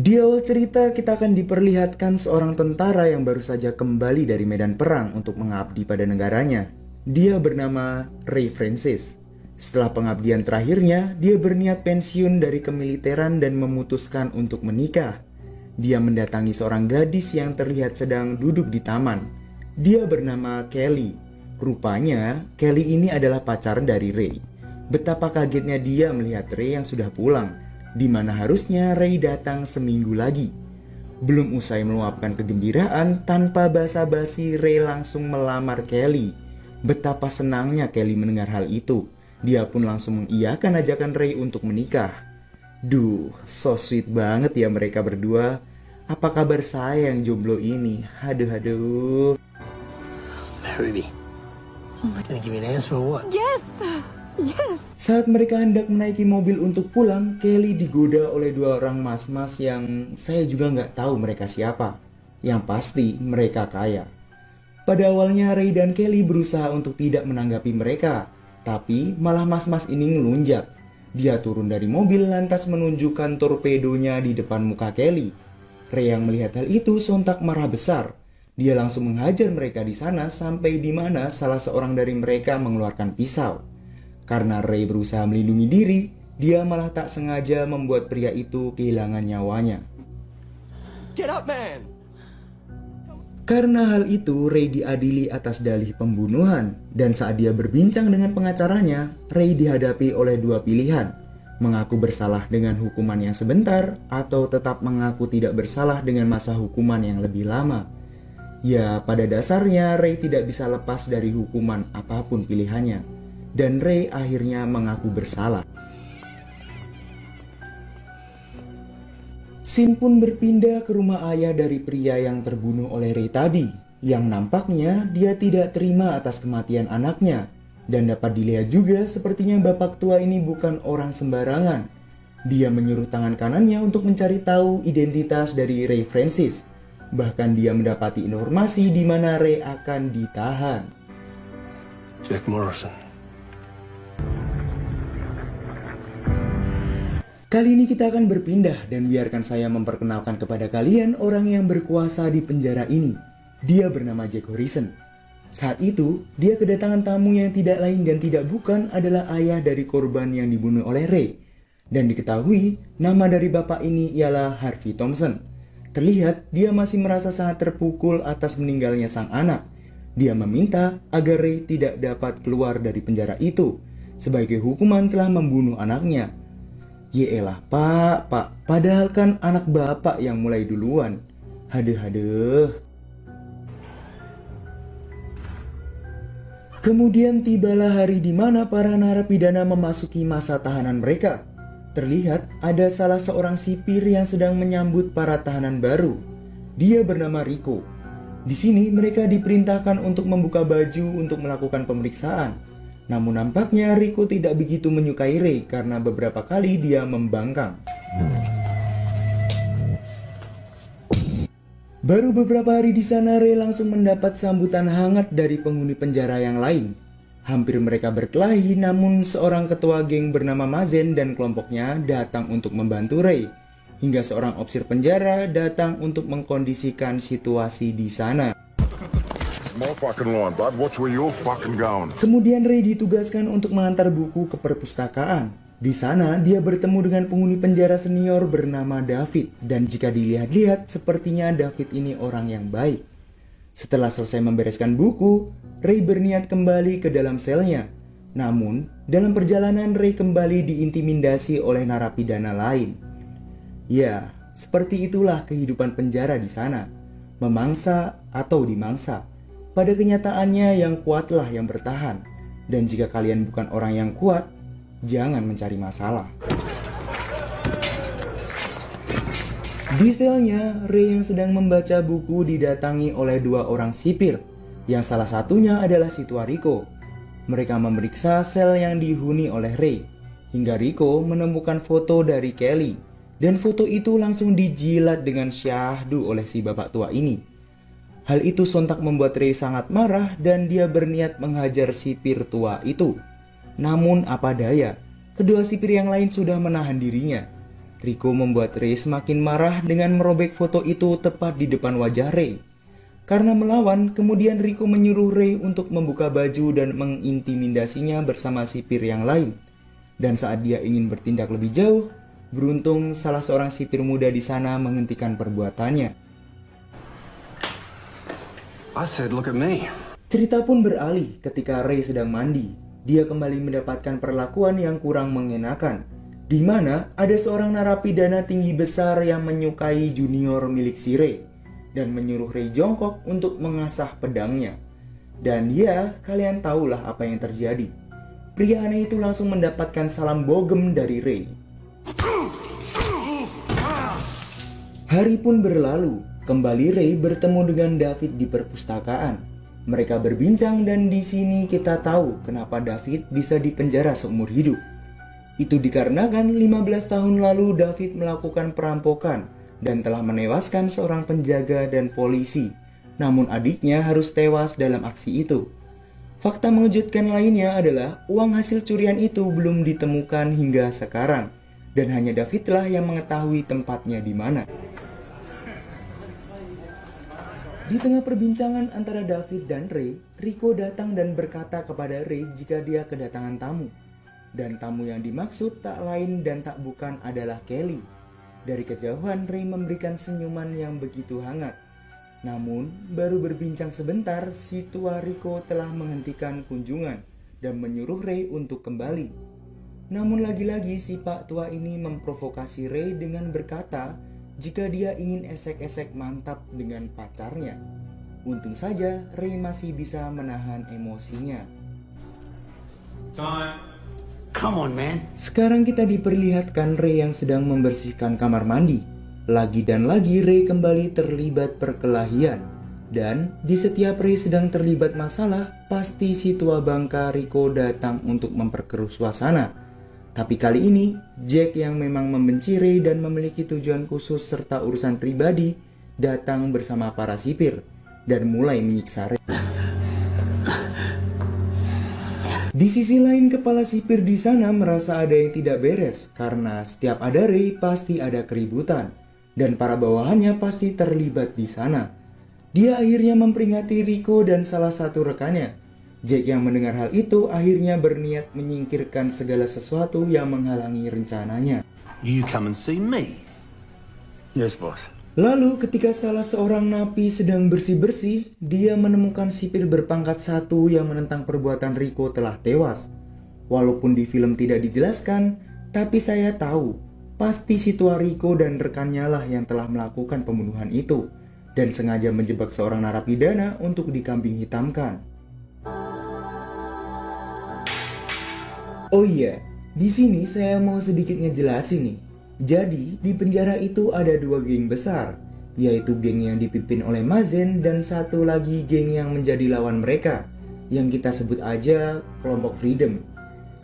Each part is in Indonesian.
Di awal cerita kita akan diperlihatkan seorang tentara yang baru saja kembali dari medan perang untuk mengabdi pada negaranya. Dia bernama Ray Francis. Setelah pengabdian terakhirnya, dia berniat pensiun dari kemiliteran dan memutuskan untuk menikah. Dia mendatangi seorang gadis yang terlihat sedang duduk di taman. Dia bernama Kelly. Rupanya, Kelly ini adalah pacar dari Ray. Betapa kagetnya dia melihat Ray yang sudah pulang, di mana harusnya Ray datang seminggu lagi. Belum usai meluapkan kegembiraan, tanpa basa-basi Ray langsung melamar Kelly. Betapa senangnya Kelly mendengar hal itu. Dia pun langsung mengiyakan ajakan Ray untuk menikah. Duh, so sweet banget ya mereka berdua. Apa kabar saya yang jomblo ini? Aduh. Marry me. Gonna give me an answer or what? Yes! Yes! Saat mereka hendak menaiki mobil untuk pulang, Kelly digoda oleh dua orang mas-mas yang saya juga nggak tahu mereka siapa. Yang pasti mereka kaya. Pada awalnya Ray dan Kelly berusaha untuk tidak menanggapi mereka, tapi malah mas-mas ini ngelunjak. Dia turun dari mobil lantas menunjukkan torpedonya di depan muka Kelly. Ray yang melihat hal itu sontak marah besar. Dia langsung menghajar mereka di sana sampai di mana salah seorang dari mereka mengeluarkan pisau. Karena Ray berusaha melindungi diri, dia malah tak sengaja membuat pria itu kehilangan nyawanya. Get up, man! Karena hal itu, Ray diadili atas dalih pembunuhan. Dan saat dia berbincang dengan pengacaranya, Ray dihadapi oleh dua pilihan. Mengaku bersalah dengan hukuman yang sebentar, atau tetap mengaku tidak bersalah dengan masa hukuman yang lebih lama. Ya, pada dasarnya Ray tidak bisa lepas dari hukuman apapun pilihannya. Dan Ray akhirnya mengaku bersalah. Scene pun berpindah ke rumah ayah dari pria yang terbunuh oleh Ray tadi, yang nampaknya dia tidak terima atas kematian anaknya. Dan dapat dilihat juga sepertinya bapak tua ini bukan orang sembarangan. Dia menyuruh tangan kanannya untuk mencari tahu identitas dari Ray Francis. Bahkan dia mendapati informasi di mana Ray akan ditahan. Jack Morrison. Kali ini kita akan berpindah dan biarkan saya memperkenalkan kepada kalian orang yang berkuasa di penjara ini. Dia bernama Jack Harrison. Saat itu, dia kedatangan tamu yang tidak lain dan tidak bukan adalah ayah dari korban yang dibunuh oleh Ray. Dan diketahui, nama dari bapak ini ialah Harvey Thompson. Terlihat dia masih merasa sangat terpukul atas meninggalnya sang anak. Dia meminta agar Ray tidak dapat keluar dari penjara itu, sebagai hukuman telah membunuh anaknya. Yeelah pak, padahal kan anak bapak yang mulai duluan. Haduh. Kemudian tibalah hari di mana para narapidana memasuki masa tahanan mereka. Terlihat ada salah seorang sipir yang sedang menyambut para tahanan baru. Dia bernama Rico. Di sini mereka diperintahkan untuk membuka baju untuk melakukan pemeriksaan. Namun nampaknya Rico tidak begitu menyukai Ray karena beberapa kali dia membangkang. Baru beberapa hari di sana Ray langsung mendapat sambutan hangat dari penghuni penjara yang lain. Hampir mereka berkelahi, namun seorang ketua geng bernama Mazen dan kelompoknya datang untuk membantu Ray. Hingga seorang opsir penjara datang untuk mengkondisikan situasi di sana. Kemudian Ray ditugaskan untuk mengantar buku ke perpustakaan. Di sana dia bertemu dengan penghuni penjara senior bernama David. Dan jika dilihat-lihat sepertinya David ini orang yang baik. Setelah selesai membereskan buku, Ray berniat kembali ke dalam selnya. Namun dalam perjalanan Ray kembali diintimidasi oleh narapidana lain. Ya, seperti itulah kehidupan penjara di sana. Memangsa atau dimangsa. Pada kenyataannya yang kuatlah yang bertahan. Dan jika kalian bukan orang yang kuat, jangan mencari masalah. Di selnya, Ray yang sedang membaca buku didatangi oleh dua orang sipir. Yang salah satunya adalah si tua Rico. Mereka memeriksa sel yang dihuni oleh Ray. Hingga Rico menemukan foto dari Kelly. Dan foto itu langsung dijilat dengan syahdu oleh si bapak tua ini. Hal itu sontak membuat Ray sangat marah dan dia berniat menghajar sipir tua itu. Namun apa daya, kedua sipir yang lain sudah menahan dirinya. Rico membuat Ray semakin marah dengan merobek foto itu tepat di depan wajah Ray. Karena melawan, kemudian Rico menyuruh Ray untuk membuka baju dan mengintimidasinya bersama sipir yang lain. Dan saat dia ingin bertindak lebih jauh, beruntung salah seorang sipir muda di sana menghentikan perbuatannya. I said, look at me. Cerita pun beralih ketika Ray sedang mandi. Dia kembali mendapatkan perlakuan yang kurang mengenakan, di mana ada seorang narapidana tinggi besar yang menyukai junior milik si Ray dan menyuruh Ray jongkok untuk mengasah pedangnya. Dan ya, kalian tahulah apa yang terjadi. Pria aneh itu langsung mendapatkan salam bogem dari Ray. Hari pun berlalu, kembali Ray bertemu dengan David di perpustakaan. Mereka berbincang dan di sini kita tahu kenapa David bisa dipenjara seumur hidup. Itu dikarenakan 15 tahun lalu David melakukan perampokan dan telah menewaskan seorang penjaga dan polisi. Namun adiknya harus tewas dalam aksi itu. Fakta mengejutkan lainnya adalah uang hasil curian itu belum ditemukan hingga sekarang. Dan hanya Davidlah yang mengetahui tempatnya di mana. Di tengah perbincangan antara David dan Ray, Rico datang dan berkata kepada Ray jika dia kedatangan tamu. Dan tamu yang dimaksud tak lain dan tak bukan adalah Kelly. Dari kejauhan Ray memberikan senyuman yang begitu hangat. Namun, baru berbincang sebentar, si tua Rico telah menghentikan kunjungan dan menyuruh Ray untuk kembali. Namun lagi-lagi si pak tua ini memprovokasi Ray dengan berkata jika dia ingin esek-esek mantap dengan pacarnya. Untung saja Ray masih bisa menahan emosinya. Come on, man. Sekarang kita diperlihatkan Ray yang sedang membersihkan kamar mandi. Lagi dan lagi Ray kembali terlibat perkelahian. Dan di setiap Ray sedang terlibat masalah, pasti si tua bangka Rico datang untuk memperkeruh suasana. Tapi kali ini, Jack yang memang membenci Ray dan memiliki tujuan khusus serta urusan pribadi, datang bersama para sipir dan mulai menyiksa Ray. Di sisi lain, kepala sipir di sana merasa ada yang tidak beres karena setiap ada Ray pasti ada keributan dan para bawahannya pasti terlibat di sana. Dia akhirnya memperingati Rico dan salah satu rekannya. Jack yang mendengar hal itu akhirnya berniat menyingkirkan segala sesuatu yang menghalangi rencananya. You come and see me. Yes, boss. Lalu ketika salah seorang napi sedang bersih-bersih, dia menemukan sipir berpangkat 1 yang menentang perbuatan Rico telah tewas. Walaupun di film tidak dijelaskan, tapi saya tahu pasti si tua Rico dan rekannya lah yang telah melakukan pembunuhan itu dan sengaja menjebak seorang narapidana untuk dikambing hitamkan. Oh iya, di sini saya mau sedikit ngejelasin nih. Jadi, di penjara itu ada 2 geng besar, yaitu geng yang dipimpin oleh Mazen dan satu lagi geng yang menjadi lawan mereka, yang kita sebut aja kelompok Freedom.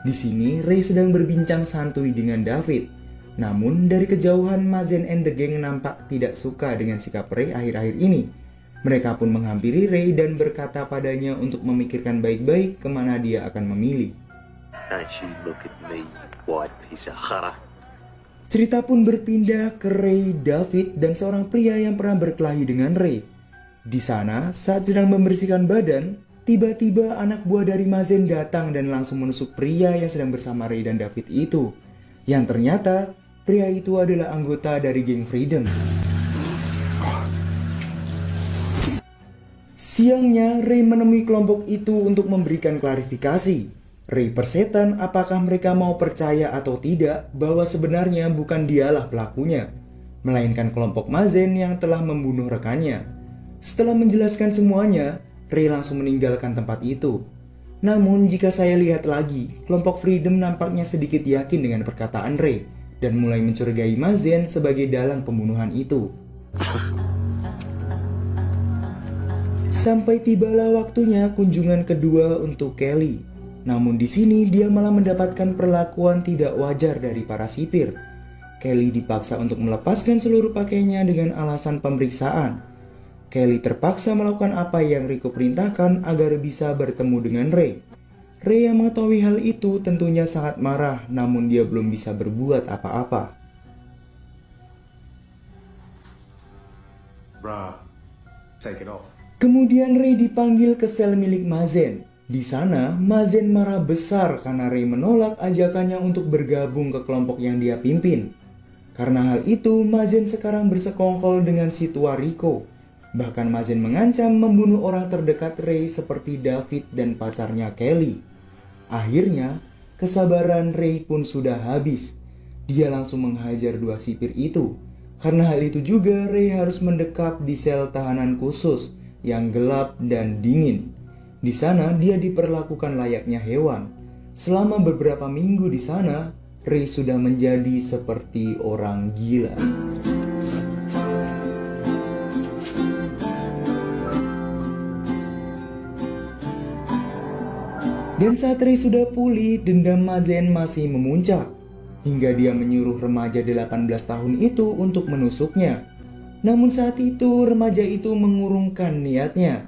Di sini, Ray sedang berbincang santuy dengan David. Namun, dari kejauhan Mazen and the gang nampak tidak suka dengan sikap Ray akhir-akhir ini. Mereka pun menghampiri Ray dan berkata padanya untuk memikirkan baik-baik kemana dia akan memilih. Don't you look at me, white piece of khara. Cerita pun berpindah ke Ray, David, dan seorang pria yang pernah berkelahi dengan Ray. Di sana, saat sedang membersihkan badan, tiba-tiba anak buah dari Mazen datang dan langsung menusuk pria yang sedang bersama Ray dan David itu. Yang ternyata, pria itu adalah anggota dari geng Freedom. Siangnya, Ray menemui kelompok itu untuk memberikan klarifikasi. Ray persetan apakah mereka mau percaya atau tidak bahwa sebenarnya bukan dialah pelakunya, melainkan kelompok Mazen yang telah membunuh rekannya. Setelah menjelaskan semuanya, Ray langsung meninggalkan tempat itu. Namun jika saya lihat lagi, kelompok Freedom nampaknya sedikit yakin dengan perkataan Ray dan mulai mencurigai Mazen sebagai dalang pembunuhan itu. Sampai tibalah waktunya kunjungan kedua untuk Kelly. Namun di sini dia malah mendapatkan perlakuan tidak wajar dari para sipir. Kelly dipaksa untuk melepaskan seluruh pakaiannya dengan alasan pemeriksaan. Kelly terpaksa melakukan apa yang Rico perintahkan agar bisa bertemu dengan Ray. Ray yang mengetahui hal itu tentunya sangat marah, namun dia belum bisa berbuat apa-apa. Bruh, take it off. Kemudian Ray dipanggil ke sel milik Mazen. Di sana, Mazen marah besar karena Ray menolak ajakannya untuk bergabung ke kelompok yang dia pimpin. Karena hal itu, Mazen sekarang bersekongkol dengan si tua Rico. Bahkan Mazen mengancam membunuh orang terdekat Ray seperti David dan pacarnya Kelly. Akhirnya, kesabaran Ray pun sudah habis. Dia langsung menghajar dua sipir itu. Karena hal itu juga, Ray harus mendekap di sel tahanan khusus yang gelap dan dingin. Di sana dia diperlakukan layaknya hewan. Selama beberapa minggu di sana, Ray sudah menjadi seperti orang gila. Dan saat Ray sudah pulih, dendam Mazen masih memuncak. Hingga dia menyuruh remaja 18 tahun itu untuk menusuknya. Namun saat itu remaja itu mengurungkan niatnya.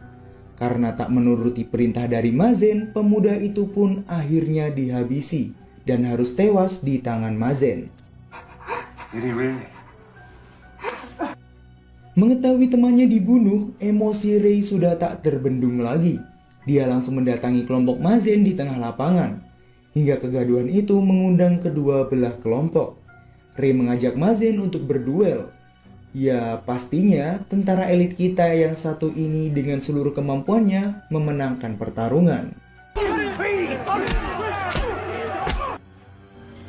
Karena tak menuruti perintah dari Mazen, pemuda itu pun akhirnya dihabisi dan harus tewas di tangan Mazen. Did he really? Mengetahui temannya dibunuh, emosi Ray sudah tak terbendung lagi. Dia langsung mendatangi kelompok Mazen di tengah lapangan. Hingga kegaduhan itu mengundang kedua belah kelompok. Ray mengajak Mazen untuk berduel. Ya pastinya tentara elit kita yang satu ini dengan seluruh kemampuannya memenangkan pertarungan.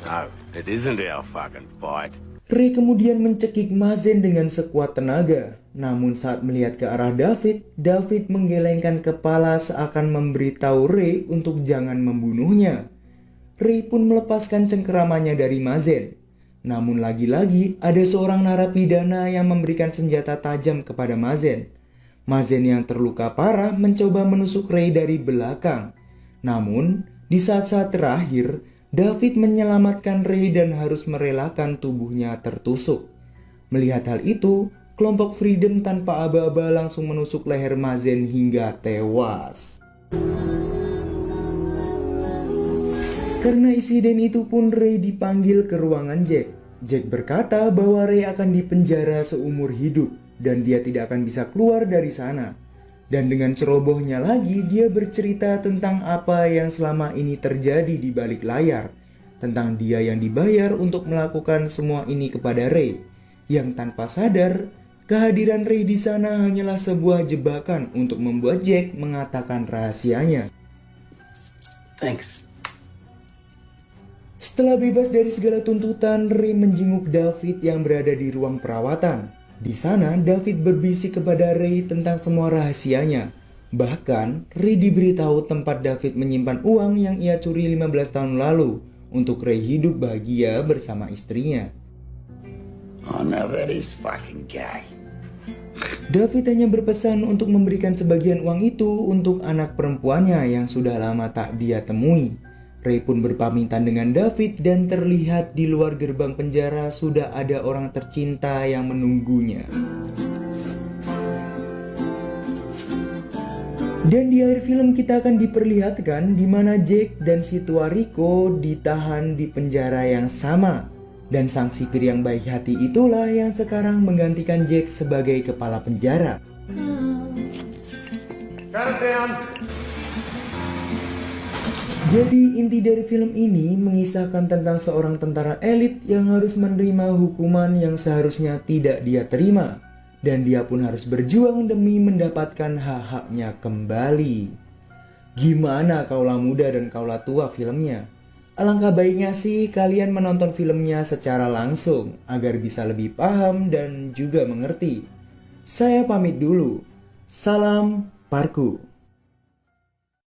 No, it isn't our fucking fight. Ray kemudian mencekik Mazen dengan sekuat tenaga. Namun saat melihat ke arah David, David menggelengkan kepala seakan memberitahu Ray untuk jangan membunuhnya. Ray pun melepaskan cengkeramannya dari Mazen. Namun lagi-lagi ada seorang narapidana yang memberikan senjata tajam kepada Mazen. Mazen yang terluka parah mencoba menusuk Ray dari belakang. Namun di saat-saat terakhir, David menyelamatkan Ray dan harus merelakan tubuhnya tertusuk. Melihat hal itu, kelompok Freedom tanpa aba-aba langsung menusuk leher Mazen hingga tewas. Karena insiden itu pun Ray dipanggil ke ruangan Jack. Jack berkata bahwa Ray akan dipenjara seumur hidup dan dia tidak akan bisa keluar dari sana. Dan dengan cerobohnya lagi dia bercerita tentang apa yang selama ini terjadi di balik layar. Tentang dia yang dibayar untuk melakukan semua ini kepada Ray. Yang tanpa sadar, kehadiran Ray di sana hanyalah sebuah jebakan untuk membuat Jack mengatakan rahasianya. Thanks. Setelah bebas dari segala tuntutan, Ray menjenguk David yang berada di ruang perawatan. Di sana, David berbisik kepada Ray tentang semua rahasianya. Bahkan, Ray diberitahu tempat David menyimpan uang yang ia curi 15 tahun lalu untuk Ray hidup bahagia bersama istrinya. Oh no, that is fucking gay. David hanya berpesan untuk memberikan sebagian uang itu untuk anak perempuannya yang sudah lama tak dia temui. Ray pun berpamitan dengan David dan terlihat di luar gerbang penjara sudah ada orang tercinta yang menunggunya. Dan di akhir film kita akan diperlihatkan di mana Jack dan si tua Rico ditahan di penjara yang sama. Dan sang sipir yang baik hati itulah yang sekarang menggantikan Jack sebagai kepala penjara. Got it down. Jadi inti dari film ini mengisahkan tentang seorang tentara elit yang harus menerima hukuman yang seharusnya tidak dia terima. Dan dia pun harus berjuang demi mendapatkan hak-haknya kembali. Gimana kaulah muda dan kaulah tua filmnya? Alangkah baiknya sih kalian menonton filmnya secara langsung agar bisa lebih paham dan juga mengerti. Saya pamit dulu. Salam Parku.